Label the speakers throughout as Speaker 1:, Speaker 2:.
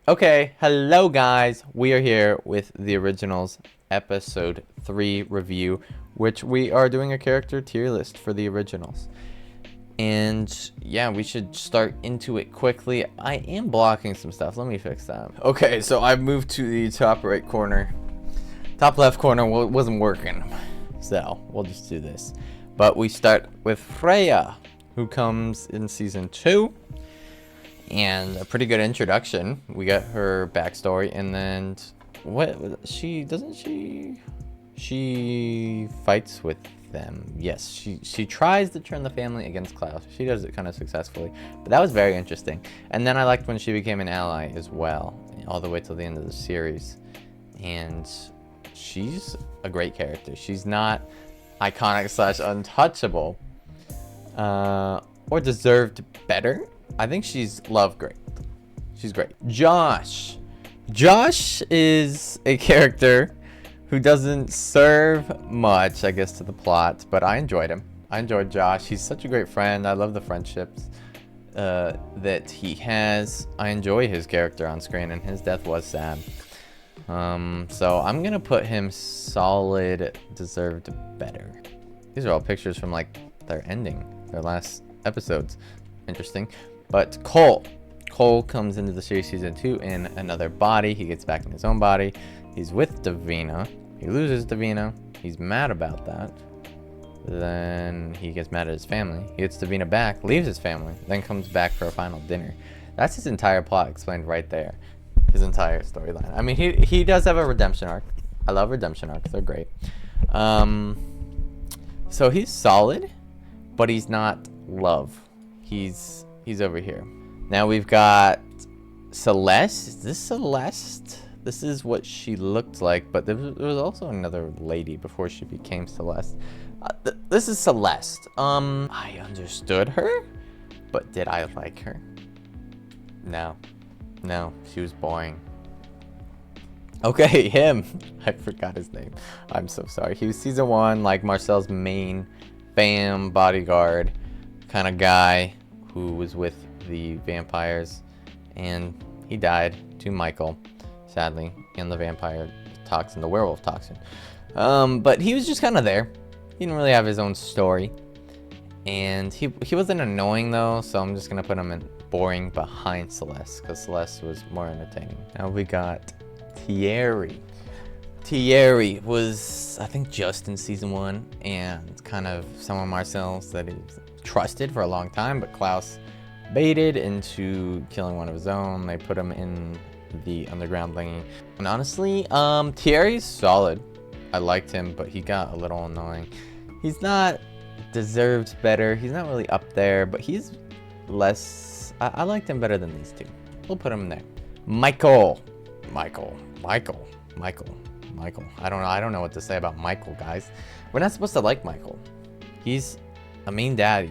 Speaker 1: Okay, hello guys. We are here with the originals episode 3 review, which we are doing a character tier list for the originals. And yeah, we should start into it quickly. I am blocking some stuff. Let me fix that. Okay, so I've moved to the top right corner. Top left corner wasn't working. So we'll just do this. But we start with Freya, who comes in season 2. And a pretty good introduction. We got her backstory, and then she fights with them. Yes, she tries to turn the family against Klaus. She does it kind of successfully, but that was very interesting. And then I liked when she became an ally as well, all the way till the end of the series. And she's a great character. She's not iconic / untouchable, or deserved better. I think she's loved great. She's great. Josh is a character who doesn't serve much, I guess, to the plot, but I enjoyed him. I enjoyed Josh. He's such a great friend. I love the friendships that he has. I enjoy his character on screen, and his death was sad. So I'm gonna put him solid, deserved better. These are all pictures from like their last episodes. Interesting. But Cole comes into the series season 2 in another body. He gets back in his own body. He's with Davina. He loses Davina. He's mad about that. Then he gets mad at his family. He gets Davina back, leaves his family, then comes back for a final dinner. That's his entire plot explained right there. His entire storyline. I mean, he does have a redemption arc. I love redemption arcs. They're great. So he's solid, but he's not love. He's over here. Now we've got Celeste. Is this Celeste? This is what she looked like, but there was also another lady before she became Celeste. This is Celeste. I understood her, but did I like her? No, she was boring. Okay, him. I forgot his name. I'm so sorry. He was season 1, like Marcel's main fam bodyguard kind of guy who was with the vampires, and he died to Michael, sadly, in the vampire toxin, the werewolf toxin. But he was just kind of there. He didn't really have his own story, and he wasn't annoying though, so I'm just gonna put him in boring behind Celeste, because Celeste was more entertaining. Now we got Thierry. Thierry was, I think, just in season 1, and kind of some of Marcel's that he trusted for a long time, but Klaus baited into killing one of his own. They put him in the underground thingy. And honestly, Thierry's solid. I liked him, but he got a little annoying. He's not deserved better. He's not really up there, but he's less. I liked him better than these two. We'll put him there. Michael. I don't know what to say about Michael, guys. We're not supposed to like Michael. He's a mean dad,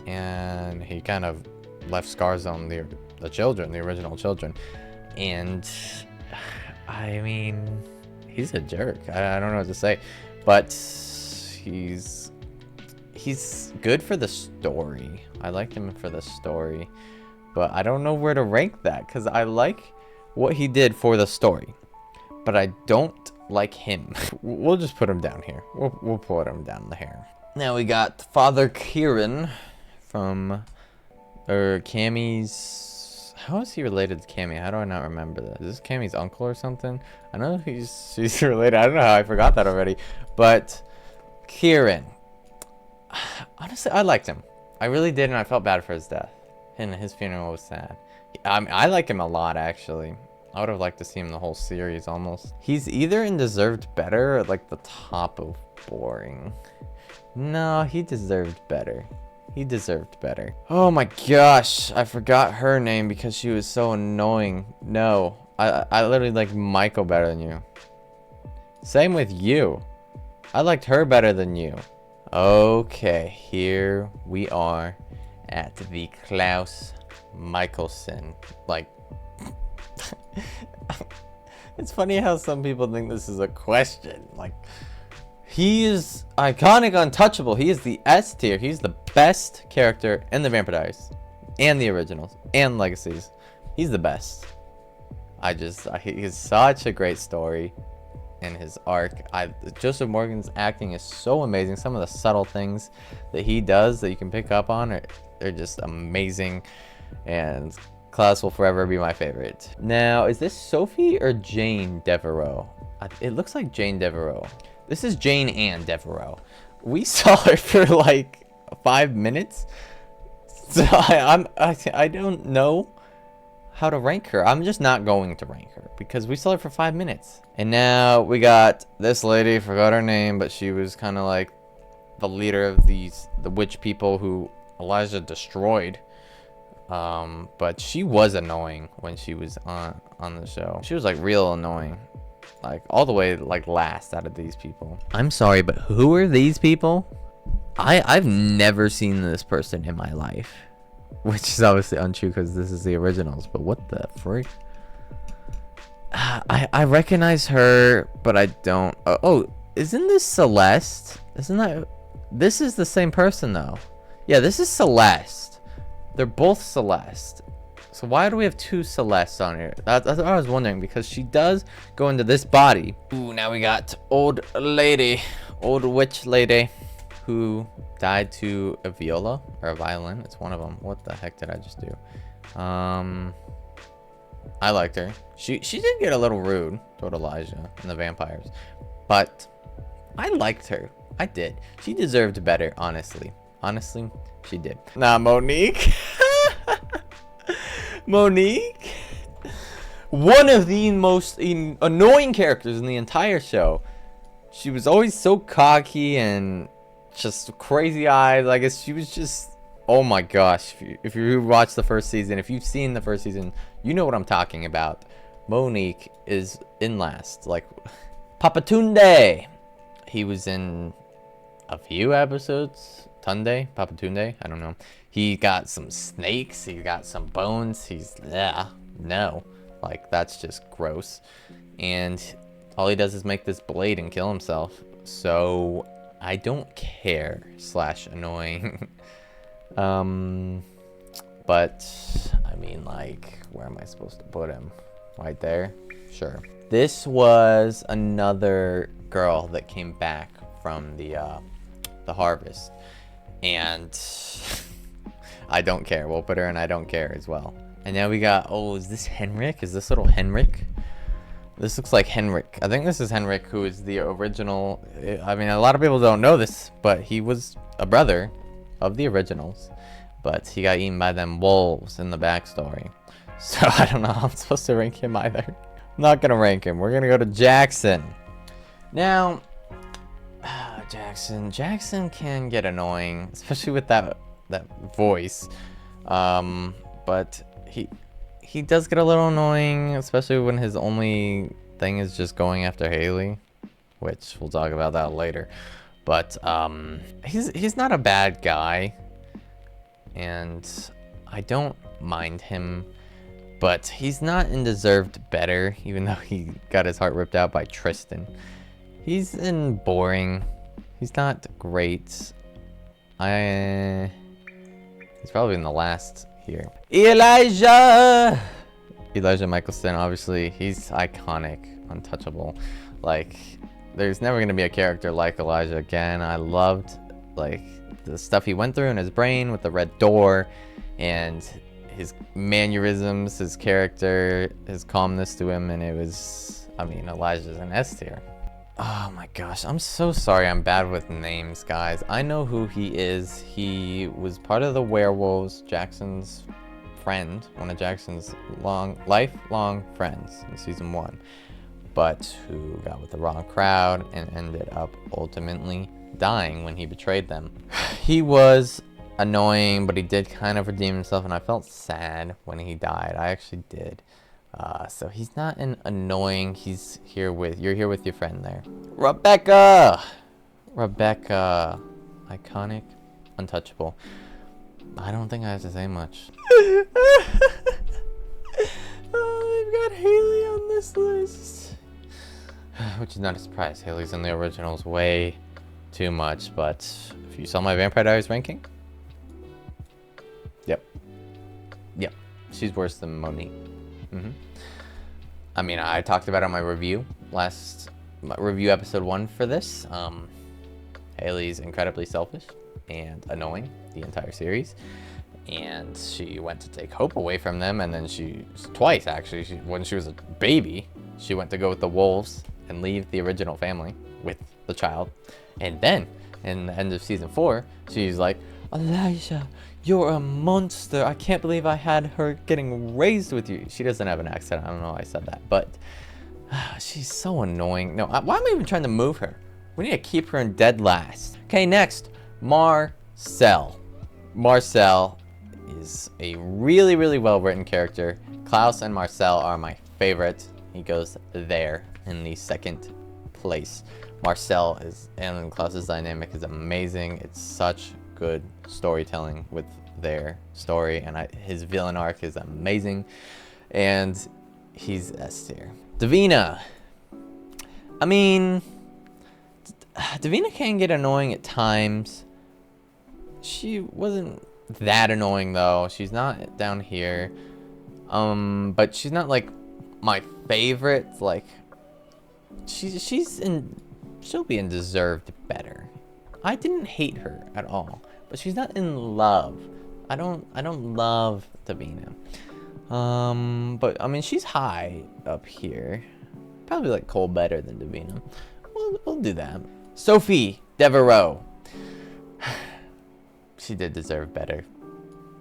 Speaker 1: and he kind of left scars on the original children, and I mean, he's a jerk. I don't know what to say, but he's good for the story. I liked him for the story, but I don't know where to rank that, because I like what he did for the story, but I don't like him. We'll just put him down here. We'll put him down there. Now we got Father Kieran from Cammy's. How is he related to Cammy? How do I not remember that? Is this Cammy's uncle or something? I know she's related. I don't know how I forgot that already. But Kieran, honestly, I liked him. I really did, and I felt bad for his death. And his funeral was sad. I like him a lot, actually. I would have liked to see him the whole series almost. He's either in deserved better or like the top of boring. No, he deserved better. Oh my gosh, I forgot her name because she was so annoying. No, I literally like Michael better than you. Same with you. I liked her better than you. Okay, here we are at the Klaus Michelson. Like, it's funny how some people think this is a question. Like, he is iconic, untouchable. He is the S tier. He's the best character in the Vampire Diaries and the originals and Legacies. He's the best. He's such a great story in his arc. Joseph Morgan's acting is so amazing. Some of the subtle things that he does that you can pick up on they're just amazing. And Klaus will forever be my favorite. Now, is this Sophie or Jane Devereaux? It looks like Jane Devereaux. This is Jane Ann Devereaux. We saw her for like 5 minutes. So I don't know how to rank her. I'm just not going to rank her because we saw her for 5 minutes. And now we got this lady, forgot her name, but she was kind of like the leader of the witch people who Elijah destroyed. But she was annoying when she was on the show. She was like real annoying, like all the way like last out of these people. I'm sorry, but who are these people? I've never seen this person in my life, which is obviously untrue because this is the originals. But what the frick? I recognize her, but I don't. Oh, isn't this Celeste? Isn't that? This is the same person though. Yeah, this is Celeste. They're both Celeste. So why do we have two Celestes on here? That's what I was wondering, because she does go into this body. Ooh, now we got old witch lady, who died to a viola or a violin. It's one of them. What the heck did I just do? I liked her. She did get a little rude toward Elijah and the vampires, but I liked her. I did. She deserved better, honestly. Honestly, she did. Nah, Monique. Monique, one of the most annoying characters in the entire show. She was always so cocky and just crazy eyes. I guess she was just, oh my gosh. If you watched the first season, if you've seen the first season, you know what I'm talking about. Monique is in last. Like, Papatunde. He was in a few episodes. Papatunde, I don't know. He got some snakes, he got some bones. No, like that's just gross. And all he does is make this blade and kill himself. So I don't care / annoying. But I mean, like, where am I supposed to put him? Right there? Sure. This was another girl that came back from the harvest. And I don't care. We'll put her in I don't care as well. And now we got, oh, is this Henrik? Is this little Henrik? This looks like Henrik. I think this is Henrik, who is the original. I mean, a lot of people don't know this, but he was a brother of the originals. But he got eaten by them wolves in the backstory. So I don't know how I'm supposed to rank him either. I'm not going to rank him. We're going to go to Jackson. Now, Jackson can get annoying, especially with that voice. But he does get a little annoying, especially when his only thing is just going after Haley, which we'll talk about that later. But he's not a bad guy, and I don't mind him, but he's not in deserved better, even though he got his heart ripped out by Tristan. He's in boring. He's not great. He's probably in the last here. Elijah Michelson, obviously, he's iconic, untouchable. Like, there's never gonna be a character like Elijah again. I loved like the stuff he went through in his brain with the red door, and his mannerisms, his character, his calmness to him, and it was, I mean, Elijah's an S tier. Oh my gosh, I'm so sorry I'm bad with names, guys. I know who he is. He was part of the werewolves, Jackson's friend, one of Jackson's lifelong friends in season 1, but who got with the wrong crowd and ended up ultimately dying when he betrayed them. He was annoying, but he did kind of redeem himself, and I felt sad when he died. I actually did. So he's not an annoying. You're here with your friend there. Rebecca, iconic, untouchable. I don't think I have to say much. Oh, they've got Haley on this list, which is not a surprise. Haley's in the originals way too much, but if you saw my Vampire Diaries ranking, yep, she's worse than Monique. I mean, I talked about it on my review episode 1 for this. Haley's incredibly selfish and annoying the entire series, and she went to take Hope away from them, and then twice actually, when she was a baby, she went to go with the wolves and leave the original family with the child, and then in the end of season 4, she's like, Elijah, you're a monster. I can't believe I had her getting raised with you. She doesn't have an accent. I don't know why I said that, but she's so annoying. No, why am I even trying to move her? We need to keep her in dead last. Okay, next, Marcel. Marcel is a really, really well-written character. Klaus and Marcel are my favorite. He goes there in the second place. Marcel and Klaus's dynamic is amazing. It's such good storytelling with their story, and his villain arc is amazing, and he's S tier. Davina. I mean, Davina can get annoying at times. She wasn't that annoying though. She's not down here, but she's not like my favorite. Like, she'll be in Deserved Better. I didn't hate her at all, but she's not in love. I don't love Davina. But I mean, she's high up here. Probably like Cole better than Davina. We'll do that. Sophie Devereaux. She did deserve better.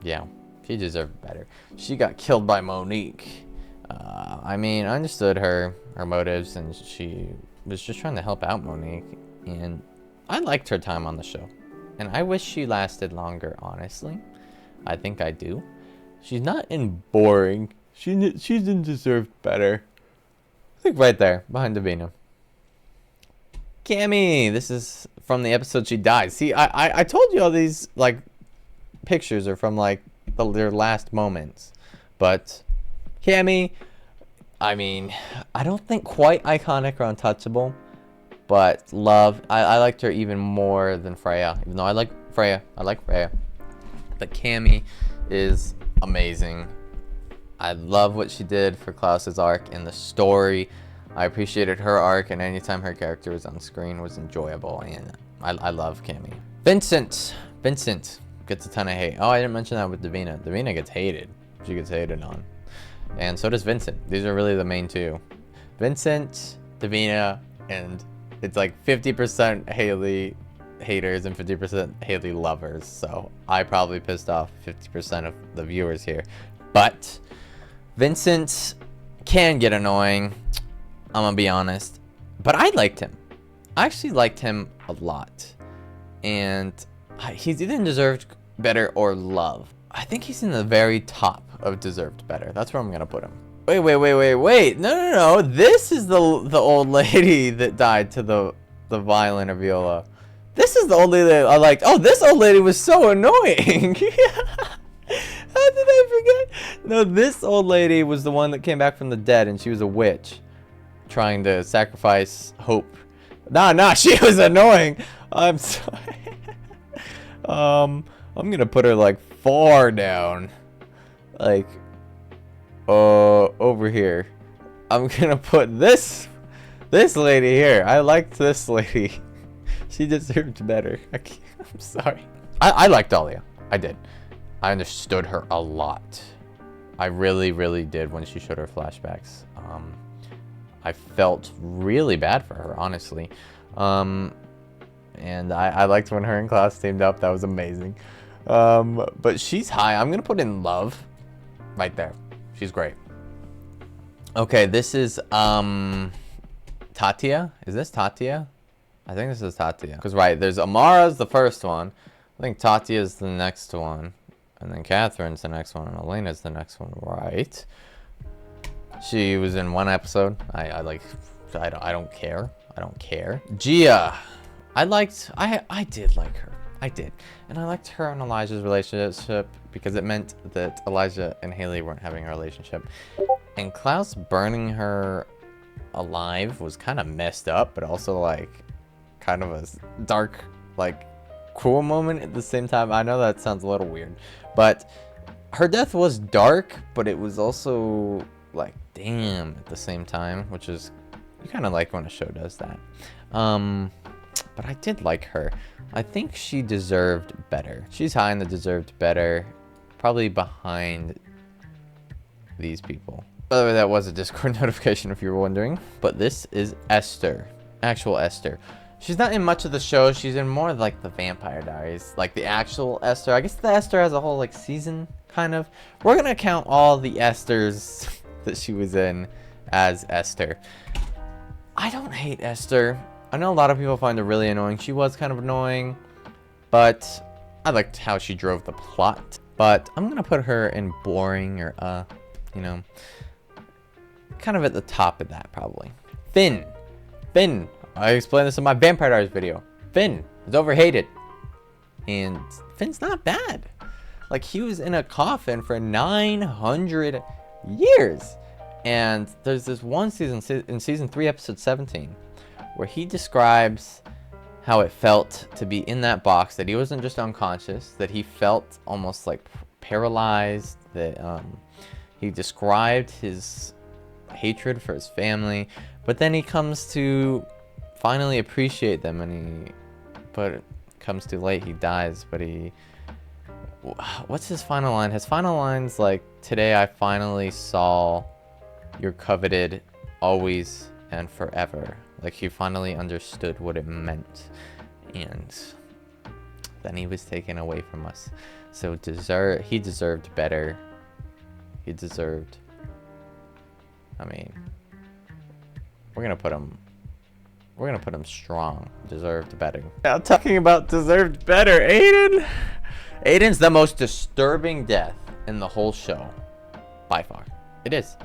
Speaker 1: Yeah, she deserved better. She got killed by Monique. I mean, I understood her motives, and she was just trying to help out Monique, and I liked her time on the show, and I wish she lasted longer, honestly. I think I do. She's not in boring. She's in Deserved Better. I think right there, behind Davina. Cammy, this is from the episode she died. See, I told you all these, like, pictures are from, like, their last moments. But Cammy, I mean, I don't think quite iconic or untouchable, but I liked her even more than Freya. Even though I like Freya. But Cammy is amazing. I love what she did for Klaus's arc and the story. I appreciated her arc, and anytime her character was on screen was enjoyable, and I love Cammy. Vincent gets a ton of hate. Oh, I didn't mention that with Davina. Davina gets hated. She gets hated on. And so does Vincent. These are really the main two. Vincent, Davina, and it's like 50% Haley haters and 50% Haley lovers. So I probably pissed off 50% of the viewers here. But Vincent can get annoying. I'm gonna be honest, but I liked him. I actually liked him a lot, and he's either in Deserved Better or Love. I think he's in the very top of Deserved Better. That's where I'm gonna put him. Wait. No. This is the old lady that died to the violin or viola. This is the old lady that I liked. Oh, this old lady was so annoying. How did I forget? No, this old lady was the one that came back from the dead, and she was a witch trying to sacrifice Hope. Nah, she was annoying. I'm sorry. I'm gonna put her like far down, like over here. I'm gonna put this lady here. I liked this lady. She deserved better. I'm sorry. I liked Dahlia. I did. I understood her a lot. I really did when she showed her flashbacks. I felt really bad for her, honestly. And I liked when her and Klaus teamed up. That was amazing. But she's high. I'm going to put in Love right there. She's great. Okay, this is Tatia. Is this Tatia? I think this is Tatia. Because, right, there's Amara's the first one. I think Tatia's the next one. And then Catherine's the next one. And Elena's the next one, right? She was in one episode. I don't care. Gia. I did like her. I did. And I liked her and Elijah's relationship because it meant that Elijah and Haley weren't having a relationship. And Klaus burning her alive was kind of messed up, but also like kind of a dark, like cool moment at the same time. I know that sounds a little weird, but her death was dark, but it was also like, damn, at the same time, which is, you kind of like when a show does that. But I did like her. I think she deserved better. She's high in the deserved better, probably behind these people. By the way, that was a Discord notification if you were wondering. But this is Esther, actual Esther. She's not in much of the show. She's in more like the Vampire Diaries, like the actual Esther. I guess the Esther has a whole like season, kind of. We're gonna count all the Esthers that she was in as Esther. I don't hate Esther. I know a lot of people find her really annoying. She was kind of annoying, but I liked how she drove the plot. But I'm gonna put her in boring or you know, kind of at the top of that probably. Finn. I explained this in my Vampire Diaries video. Finn is overhated. And Finn's not bad. Like, he was in a coffin for 900 years. And there's this one season, in season 3, episode 17, where he describes how it felt to be in that box, that he wasn't just unconscious, that he felt almost like paralyzed, that he described his hatred for his family, but then he comes to finally appreciate them, and but it comes too late. He dies, but what's his final line? His final line's like, "Today I finally saw you're coveted always and forever." Like, he finally understood what it meant, and then he was taken away from us. So he deserved better. He deserved, I mean, we're gonna put him strong. Deserved better. Now, talking about deserved better, Aiden's the most disturbing death in the whole show, by far. It is.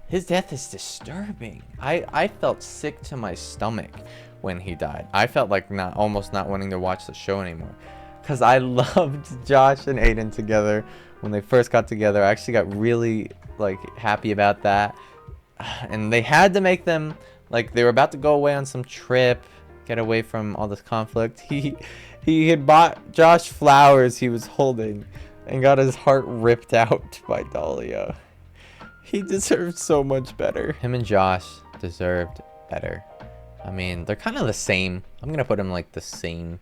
Speaker 1: His death is disturbing. I felt sick to my stomach when he died. I felt like almost not wanting to watch the show anymore, because I loved Josh and Aiden together when they first got together. I actually got really like happy about that, and they had to make them like they were about to go away on some trip, get away from all this conflict. He had bought Josh flowers he was holding and got his heart ripped out by Dahlia. He deserved so much better. Him and Josh deserved better. I mean, they're kind of the same. I'm gonna put them like the same.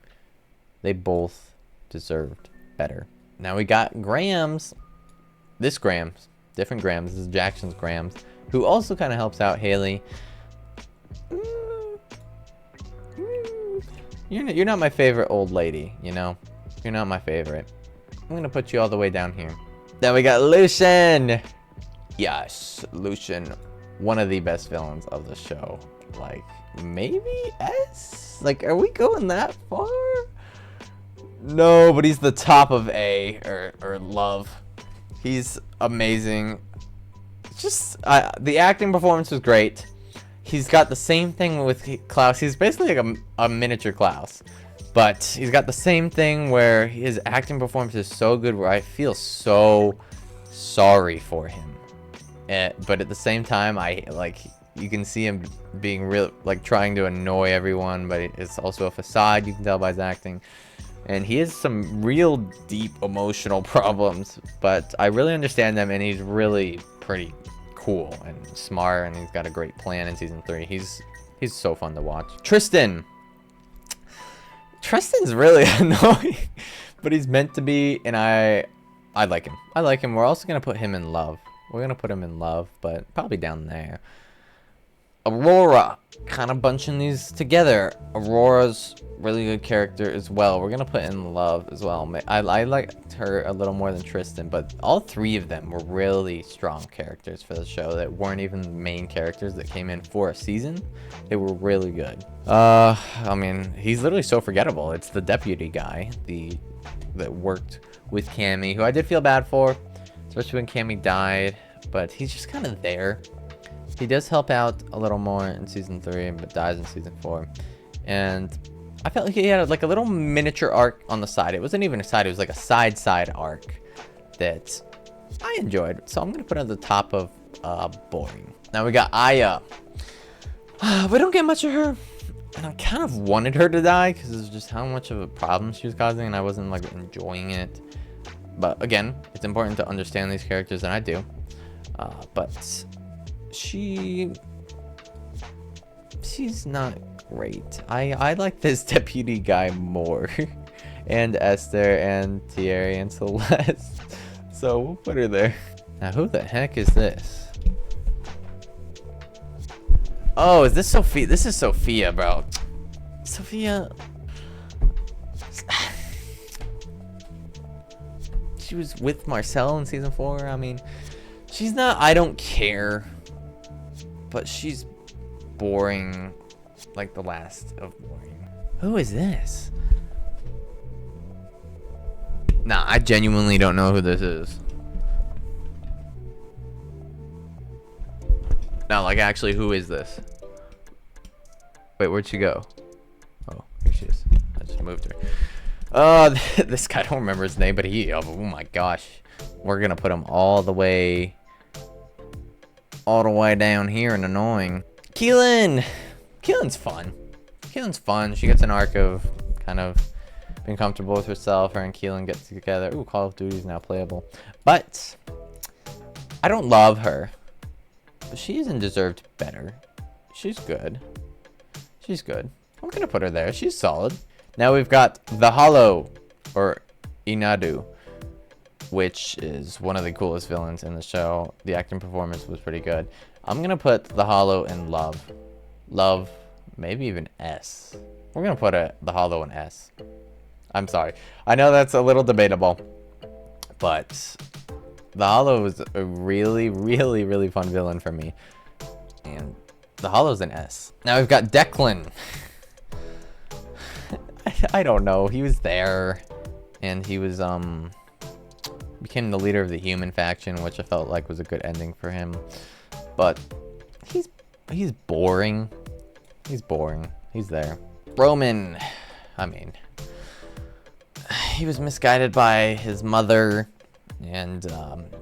Speaker 1: They both deserved better. Now we got Grams. This Grams, different Grams. This is Jackson's Grams, who also kind of helps out Haley. You're not my favorite old lady, you know? You're not my favorite. I'm gonna put you all the way down here. Then we got Lucian. Yes, Lucian, one of the best villains of the show. Like, maybe S? Like, are we going that far? No, but he's the top of A, or love. He's amazing. Just, the acting performance was great. He's got the same thing with Klaus. He's basically like a miniature Klaus. But he's got the same thing where his acting performance is so good where I feel so sorry for him. But at the same time, you can see him being real, like trying to annoy everyone, but it's also a facade, you can tell by his acting. And he has some real deep emotional problems, but I really understand them, and he's really pretty cool and smart, and he's got a great plan in season 3. He's so fun to watch. Tristan's really annoying, but he's meant to be, and I like him. We're also gonna put him in love. We're gonna put him in love, but probably down there. Aurora, kind of bunching these together. Aurora's really good character as well. We're gonna put in love as well. I liked her a little more than Tristan, but all 3 of them were really strong characters for the show that weren't even main characters that came in for a season. They were really good. I mean, he's literally so forgettable. It's the deputy guy, that worked with Cammy, who I did feel bad for, especially when Cammy died, but he's just kind of there. He does help out a little more in season 3, but dies in season 4. And I felt like he had like a little miniature arc on the side. It wasn't even a side, it was like a side arc that I enjoyed. So I'm going to put it at the top of boring. Now we got Aya. We don't get much of her. And I kind of wanted her to die because it's just how much of a problem she was causing, and I wasn't like enjoying it. But again, it's important to understand these characters, and I do. But she's not great. I like this deputy guy more. And Esther and Thierry and Celeste. So we'll put her there. Now who the heck is this? Oh, is this Sophia? This is Sophia, bro. Sophia. She was with Marcel in season 4. I mean, she's not, I don't care. But she's boring. Like the last of boring. Who is this? Nah, I genuinely don't know who this is. No, like actually, who is this? Wait, where'd she go? Oh, here she is. I just moved her. This guy, I don't remember his name, but oh my gosh. We're gonna put him all the way down here and annoying. Keelan! Keelan's fun. Keelan's fun. She gets an arc of kind of being comfortable with herself. Her and Keelan get together. Ooh, Call of Duty is now playable. But I don't love her. But she isn't deserved better. She's good. She's good. I'm gonna put her there. She's solid. Now we've got the Hollow, or Inadu, which is one of the coolest villains in the show. The acting performance was pretty good. I'm gonna put the Hollow in Love. Love, maybe even S. We're gonna put the Hollow in S. I'm sorry. I know that's a little debatable, but the Hollow was a really, really, really fun villain for me. And the Hollow's an S. Now we've got Declan. I don't know. He was there, and he was became the leader of the human faction, which I felt like was a good ending for him. But he's boring. He's boring. He's there. Roman. I mean, he was misguided by his mother and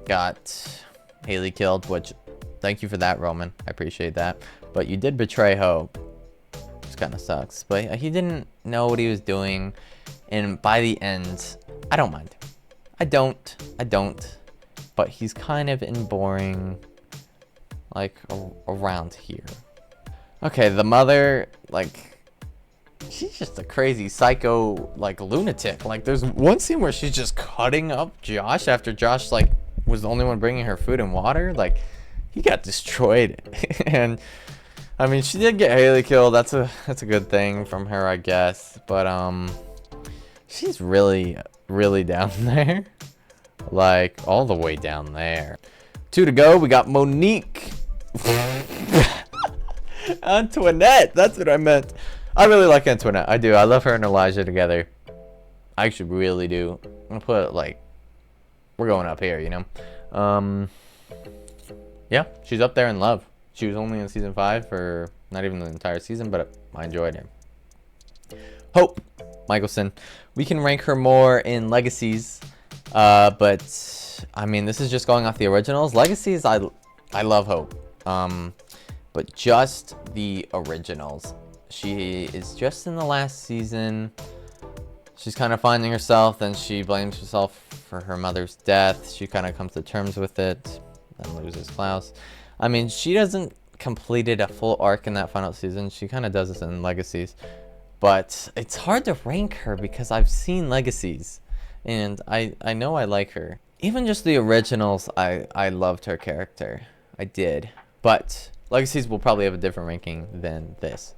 Speaker 1: got Haley killed, which thank you for that, Roman. I appreciate that. But you did betray Hope. Which kind of sucks. But he didn't know what he was doing. And by the end, I don't mind. I don't. But he's kind of in boring, like, around here. Okay, the mother, like, she's just a crazy psycho, like, lunatic. Like, there's one scene where she's just cutting up Josh after Josh, like, was the only one bringing her food and water. Like, he got destroyed. And I mean, she did get Haley killed. That's a good thing from her, I guess. But she's really, really down there. Like, all the way down there. 2 to go. We got Monique. Antoinette. That's what I meant. I really like Antoinette. I do. I love her and Elijah together. I actually really do. I'm gonna put it, like, we're going up here, you know. Yeah, she's up there in love. She was only in season 5 for not even the entire season, but I enjoyed her. Hope Michelson. We can rank her more in legacies, but I mean, this is just going off the originals. Legacies, I love Hope, but just the originals. She is just in the last season. She's kind of finding herself, then she blames herself for her mother's death. She kind of comes to terms with it, then loses Klaus. I mean, she doesn't completed a full arc in that final season. She kind of does this in Legacies. But it's hard to rank her because I've seen Legacies. And I know I like her. Even just the originals, I loved her character. I did. But Legacies will probably have a different ranking than this.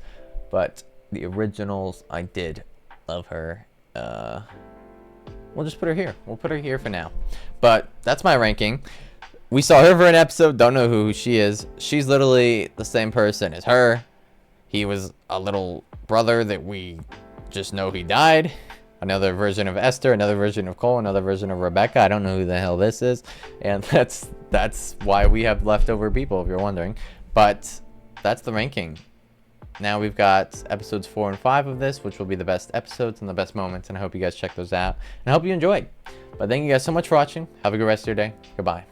Speaker 1: But the originals, I did love her. We'll just put her here. We'll put her here for now. But that's my ranking. We saw her for an episode. Don't know who she is. She's literally the same person as her. He was a little brother that we just know he died. Another version of Esther, another version of Cole, another version of Rebecca. I don't know who the hell this is. And that's why we have leftover people, if you're wondering. But that's the ranking. Now we've got episodes 4 and 5 of this, which will be the best episodes and the best moments. And I hope you guys check those out. And I hope you enjoyed. But thank you guys so much for watching. Have a good rest of your day. Goodbye.